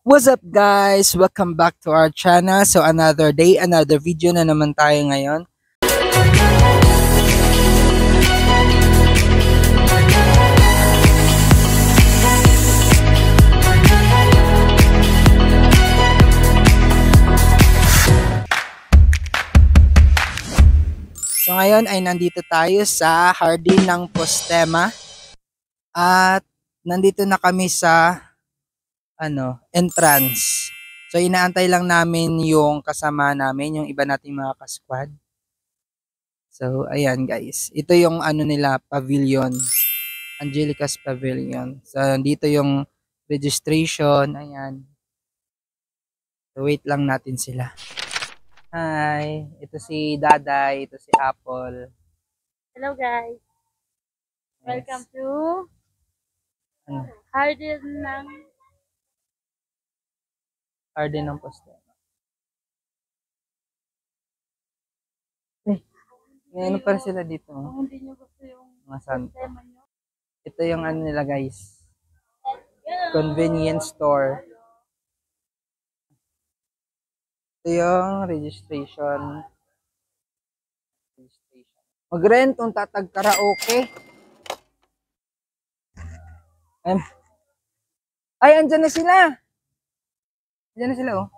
What's up guys? Welcome back to our channel. So another day, another video na naman tayo ngayon. So ngayon ay nandito tayo sa Hardin ng Postema. At nandito na kami sa entrance. So inaantay lang namin yung kasama namin, yung iba nating mga ka-squad. So ayan guys, ito yung nila, pavilion, Angelica's Pavilion. So dito yung registration, ayan. So wait lang natin sila. Hi, ito si Daday, ito si Apple. Hello guys. Welcome to Hardin ng Postema. Ano pa sila dito? Hindi nyo gusto yung Mga santo. tema nyo. Ito yung nila guys. Convenience store. Ito yung registration. Mag-rent kung tatag karaoke. Ay, andyan na sila. Andyan na sila, oh.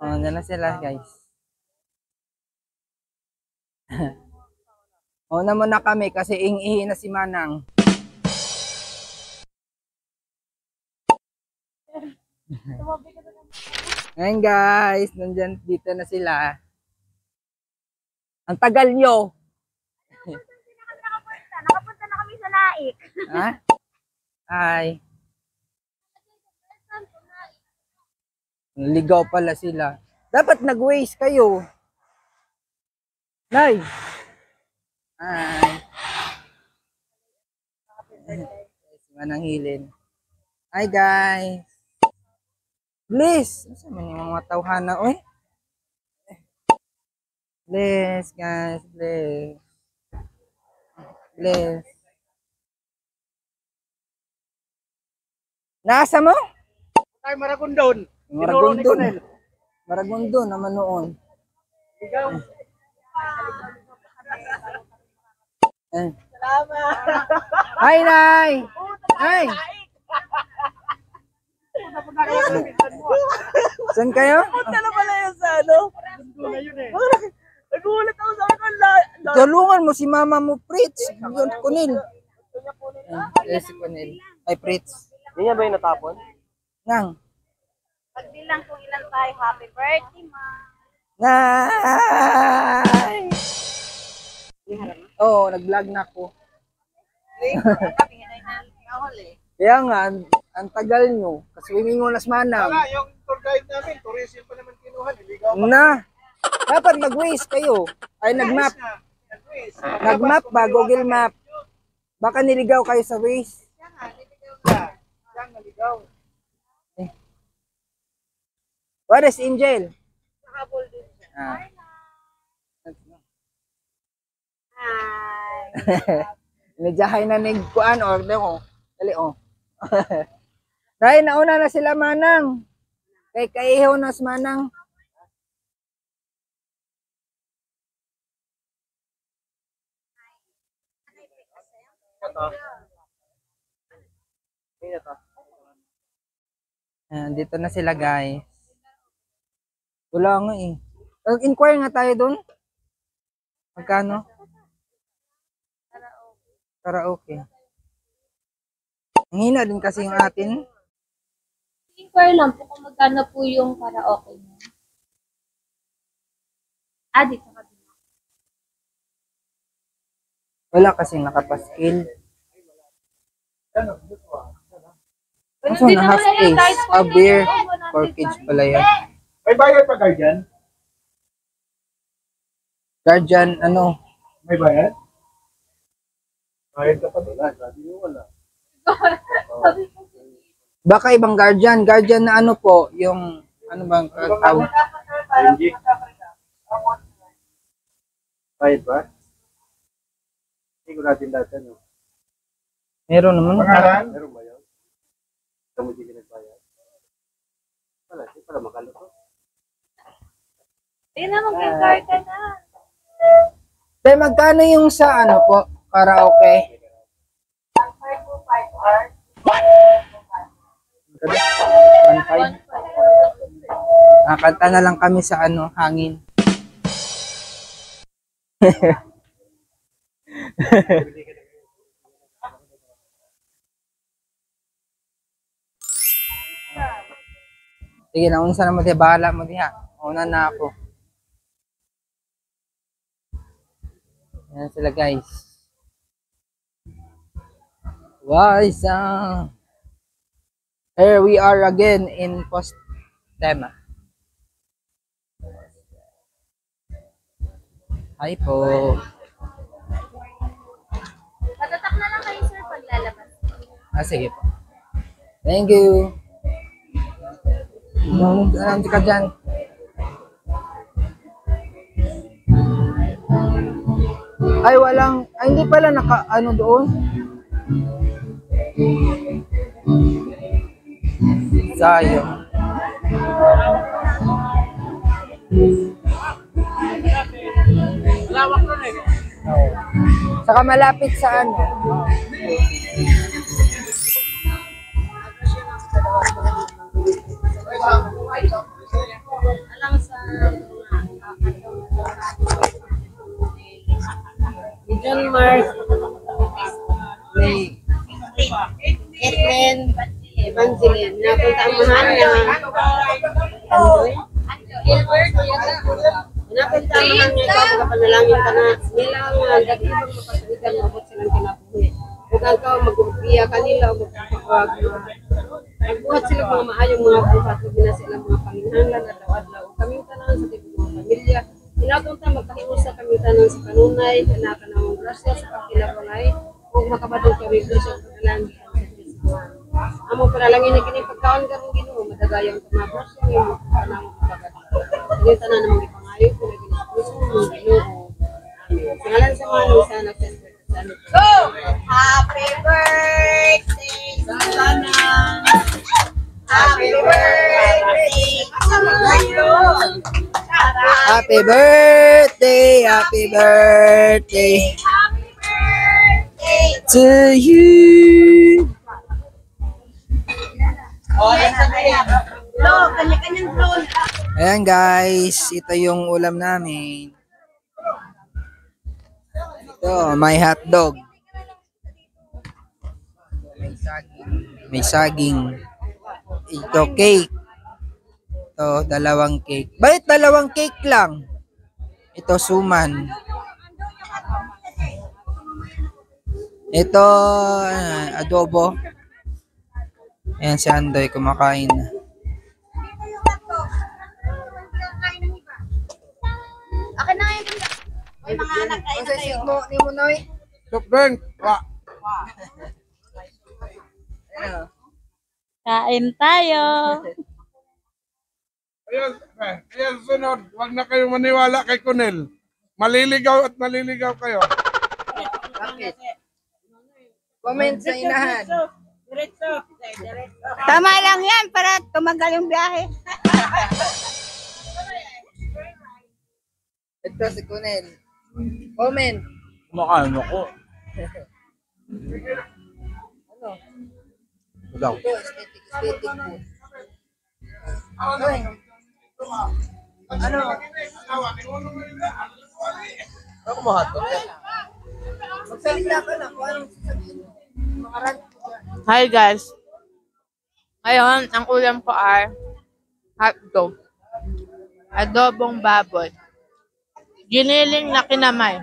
Oh, andyan na sila, guys. Una muna kami kasi ing-ihi na si Manang. Ngayon, guys. Nandyan, dito na sila. Ang tagal nyo. Nakapunta na kami sa Naik. Ha? Ay. Ligaw pala sila. Dapat nag-waste kayo. Nay. Ay. Manang hilin. Hi guys. Bless. Asa man yung mga tawhana oy? Bless guys, bless. Bless. Nasa mo? Ay, Maragondon. Maragondon. Maragondon naman noon. Ikaw. Salamat. Hi, Nay! Hi! Saan kayo? Punta na pala yun sa ano? Na yun eh. Nagulat ako sa akin. Tulungan mo si mama mo, Fritz. Yun, Kunil. Si Kunil. Ay, Fritz. Hindi niya ba yung natapon? Nang. Pagbilang kung ilan tayo. Happy birthday, ma. Nay! Oo, nag-vlog na ako. Kaya nga, ang tagal nyo. Kasi wimingon nas manang. Wala, yung tour guide namin, tourism pa naman kinuha. Niligaw pa. Na! Dapat mag-waste kayo. Ay, nag-map. Nag-map ba? Google Map. Baka niligaw kayo sa Waze. Siyang naligaw. What is Angel? Nakabol din siya. Ah. Hi. Medyahay na nagkuan or oh. Dali oh. Dahil nauna na sila manang. Kay kaihaw na si manang. Dito na sila guys. Wala nga eh. Inquire nga tayo doon. Magkano? Karaoke. Ang hina din kasi yung atin. Inquire lang po kung magkano po yung karaoke niyo. Dito ka din. Wala kasi nakapaskil. Kaso na half case. A beer for kids pala yan. May bayad pa guardian? Guardian, May bayad? Bayad ka pa nila. Sabi niyo wala. baka ibang guardian. Guardian na po, yung, bang tawag? Hindi. Bayad ba? Hindi ko natin datan. Meron naman. Pangalan? Meron ba yun? Ito mo di ka nagbayad? Ayun na, mag-inquire ka na. Tay, magkano yung sa ano po? Karaoke? 1.5. Kanta na lang kami sa ano, hangin. Sige, naunsa na mo di, bahala mo diha. Una na ako. Yan sila guys. Guys, here we are again in Postema. Hi po. Patatak na lang kayo, sir, pag lalabas. Sige po. Thank you. Alam ka dyan. Ay, walang, ay, hindi pala naka, ano doon. Sayang. Lawak nun eh. Oo. Saka malapit sa ano. John Mark. May Edwin. Evangeline. Napunta ang mahal na. Andoy. Napunta ang mahal niya. Ikaw magapanalangin ka na. Nilang dagibang mapasulitan mo. Abot silang kinabuhi. Huwag ka mag-ubiya kanila. Magbuhat sila mga maayong mga buhat. Huwag na sila mga panginhanglan at lawadlaw. Kaming tanan sa tibig mga pamilya. Inatunta magkahiusa kami tanan sa kanunay. Hanakan ng mga grasya sa pagkilabangay. Huwag makabadong kami grasya sa panalangin. Amo panalangin na kini pagkaon karong Ginoo madagayang tumabos yung kanang pagkat. Dili tanan namang gipangayo kung Ginoo ng Ginoo. Singalan sa mga sa nagsasalita. Go! Happy birthday, Sana! Happy birthday to you! Happy birthday, happy birthday Happy birthday! to you. Lo, kanya-kanyang flow. Ayan guys, ito yung ulam namin. Ito, may hotdog. May saging. Ito, cake. Ito, dalawang cake. Bakit dalawang cake lang? Ito, suman. Ito, adobo. Ayan si Andoy, kumakain na. Akin na ngayon. May mga anak kayo na kayo. Ni mo, Noy? Soft drink. Kain tayo. Ayan, sunod. Huwag na kayong maniwala kay Kunel. Maliligaw at maliligaw kayo. Bakit? Comment sa inahan. Tama lang yan para tumagal yung biyahe. Ito si Kunel. Comment. Kumakain ako. Ano? Daw. Ito, aesthetic food. Ay. Ano? Ako mahato. Magsalita ka na kung anong sasabihin mo. Hi guys. Ngayon, ang ulam ko ay hotdog. Adobong baboy. Giniling na kinamay.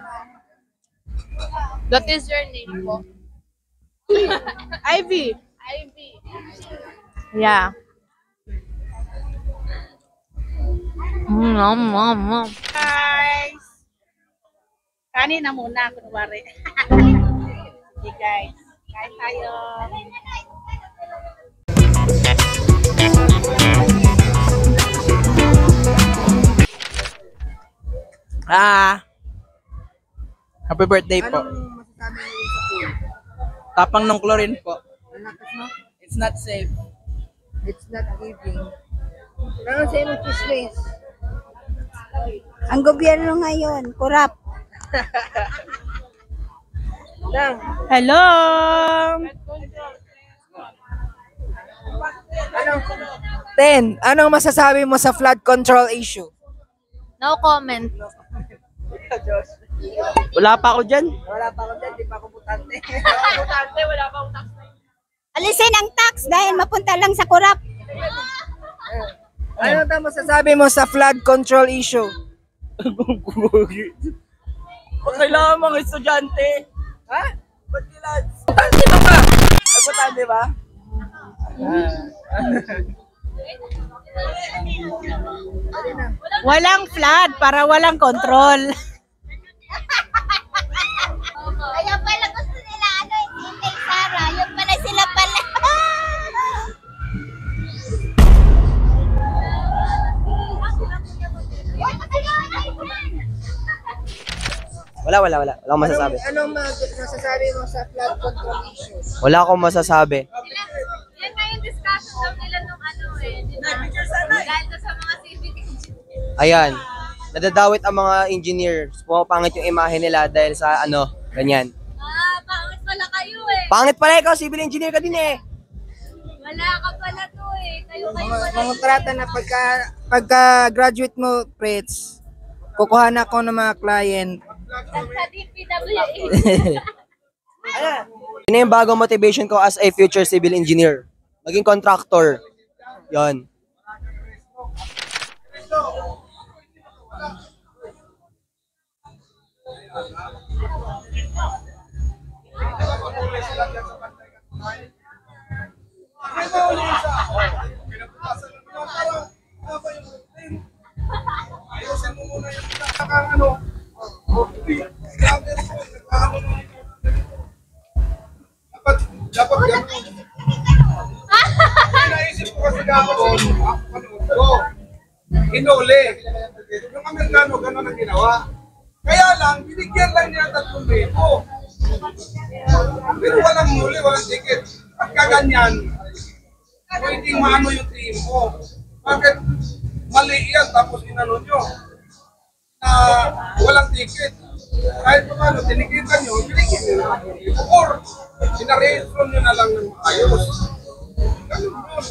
What is your name po? Ivy. Ivy. Yeah. Guys! Kanin na muna, kunwari. Okay guys, kain tayo. Happy birthday po. Anong masasabi mo sa pool? Tapang ng chlorine po. Nalakas mo? It's not safe. It's not giving. Pero sa inong chismis. Ang gobyerno ngayon, kurap. Hello! Anong masasabi mo sa flood control issue? No comment. Wala pa ako dyan. Alisin ang tax dahil mapunta lang sa kurap. Ano ta masasabi mo sa flood control issue? Kailangan mga estudyante. Ha? Ba't kailangan? Butante ba ka? Butante ba? Walang flood para walang control. Kaya pala gusto nila hindi Sara. Yung pala sila pala. Wala. Wala akong masasabi. Anong masasabi mo sa flood control issue? Wala akong masasabi. Yan nga yung discussion daw nila nung di ba? Dahil sa mga civic engineers. Ayan. Nadadawit ang mga engineers. Pumapangit yung imahe nila dahil sa ganyan. Pangit pala kayo Pangit pala ikaw, civil engineer ka din Wala ka pala to Kayo Mga kontrata na pagka graduate mo, Prets, kukuha na ako ng mga client. Sa DPWH. Yun na yung bagong motivation ko as a future civil engineer. Maging contractor. Yon. Dapat yan. Naisip ko kasi gano'n, panood ko. Hinuli. Yung Amerikano, gano'n ang ginawa. Kaya lang, binigyan lang niya 3,000. Pero walang huli, walang ticket. Pagka ganyan, pwedeng maano yung team mo. Bakit mali yan, tapos inano nyo na walang ticket. Kahit paano, tinikitan nyo, binigyan nyo na. Or, sinarehistro nyo na lang ng ayos. Ganun yun.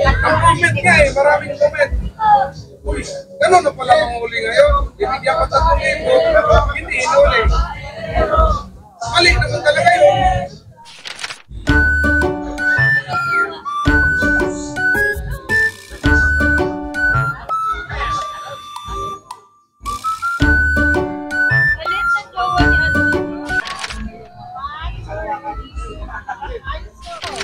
Ang comment nga maraming comment. Uy, gano'n na pala manghuli ngayon. Ibigyan pa 3,000, hindi hinuli. Mali naman talaga yun.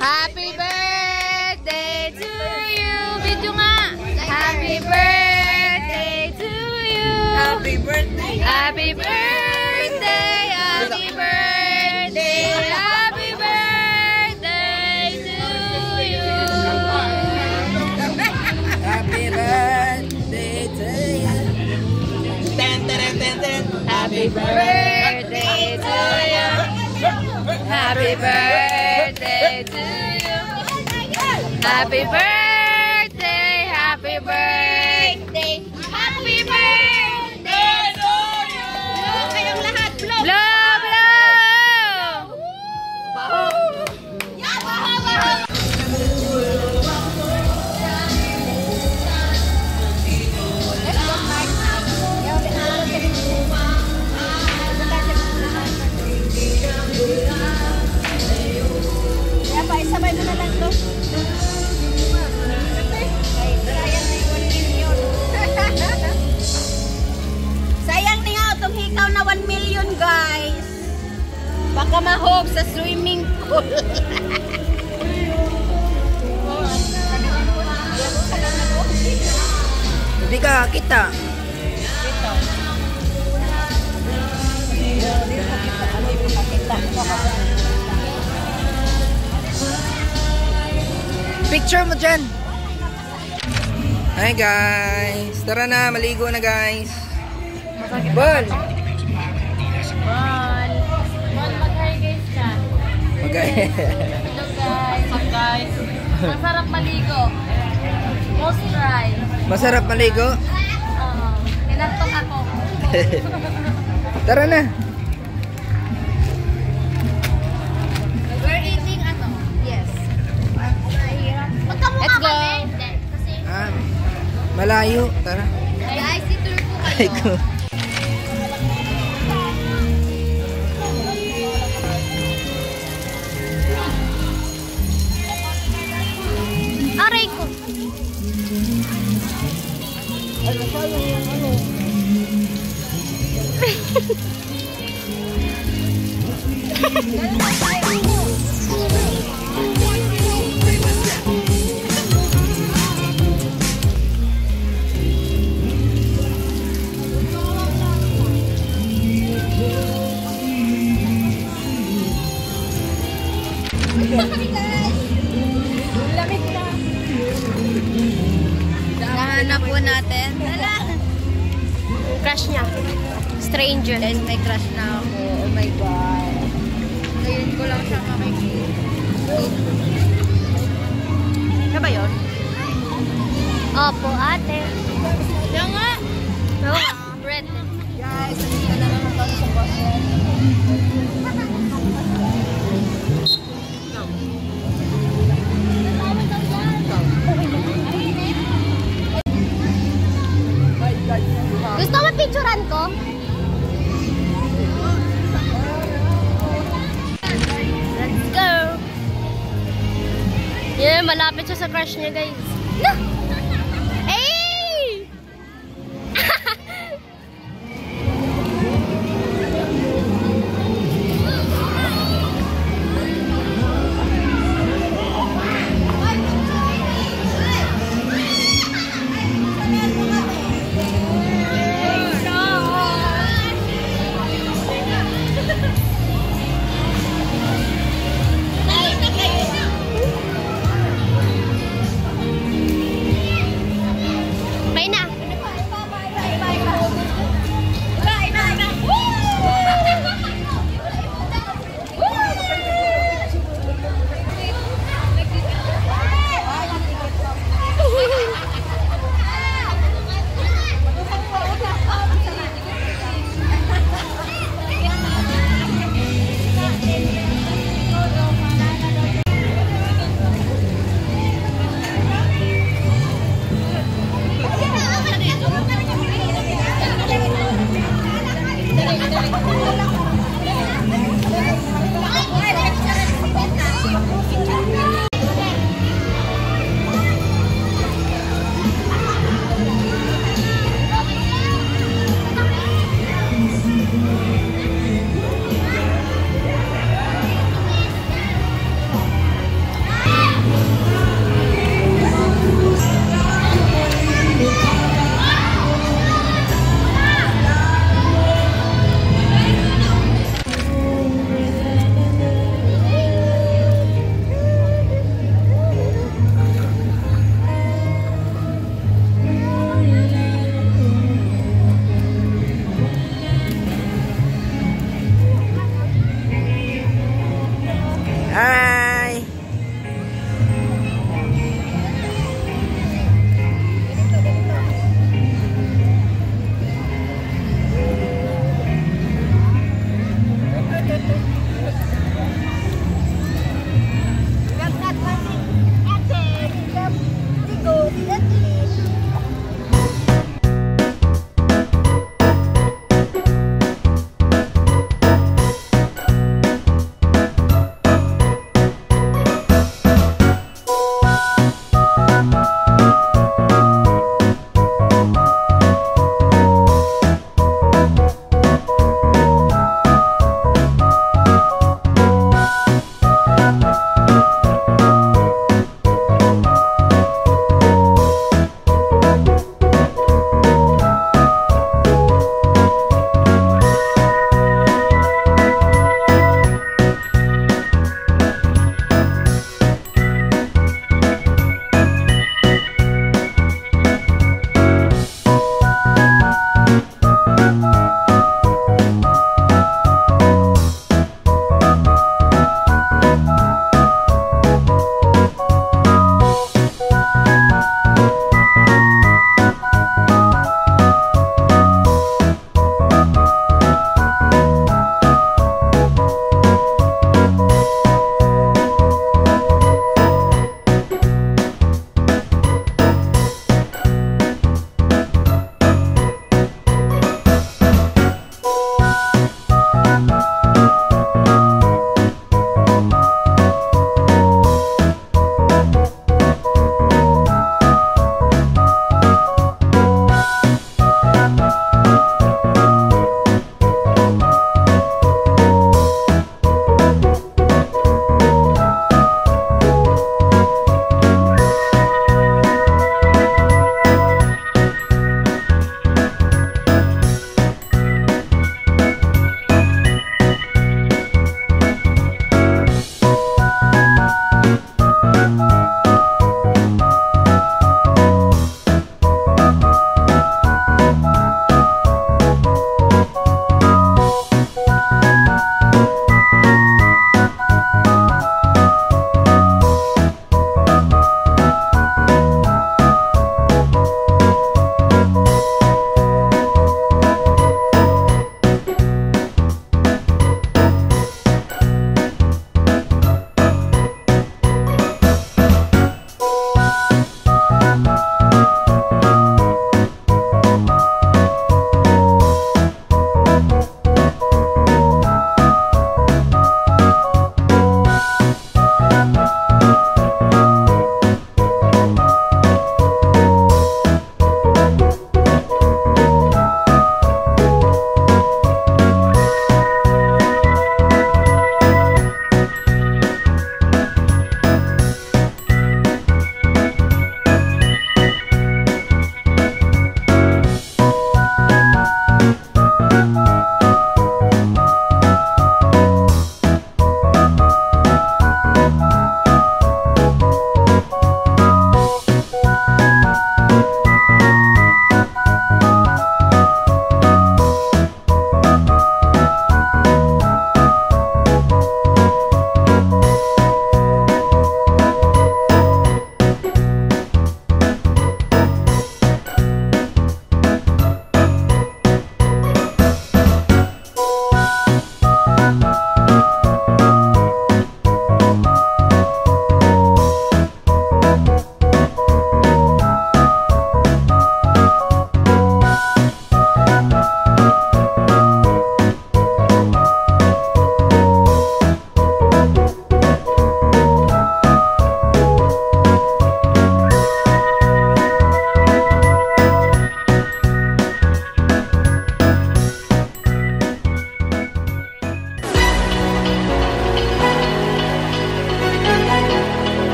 Happy birthday to you. Video nga. Happy birthday to you. Happy birthday. Happy birthday. Happy birthday. Happy birthday to you. Happy birthday to you. Happy birthday to you. Happy birthday to you. Happy birthday, happy birthday, happy birthday to you. Blow kayong lahat, blow. Blow, blow. Baho. Baho, baho. Kaya pa, isabay mo na lang to. Sayang ni nga itong hikaw na 1 million, guys. Baka mahog sa swimming pool. Hindi ka kita. Picture mo dyan. Hi guys. Tara na, maligo na guys. Bon. Bon, mag-hi guys ka. Hello guys. What's up guys? Masarap maligo. Most try. Masarap maligo. Oo. Nantok ako. Tara na. We're eating ano? Yes. Let's go. Kasi, Malayo. Tara. guys, itour po Ay kayo. ko. Aray ko. Nahanap po natin. Hala. Crush niya. Stranger. Guys, may crush na ako. Oh my God. Ngayon ko lang siya makikita. Ano ba yun? Opo, ate. Yan nga. Oo, bread. Guys, nandito na naman kami sa bus. Gusto mo picturean ko? Let's go! Yeah, malapit siya sa crush niya, guys.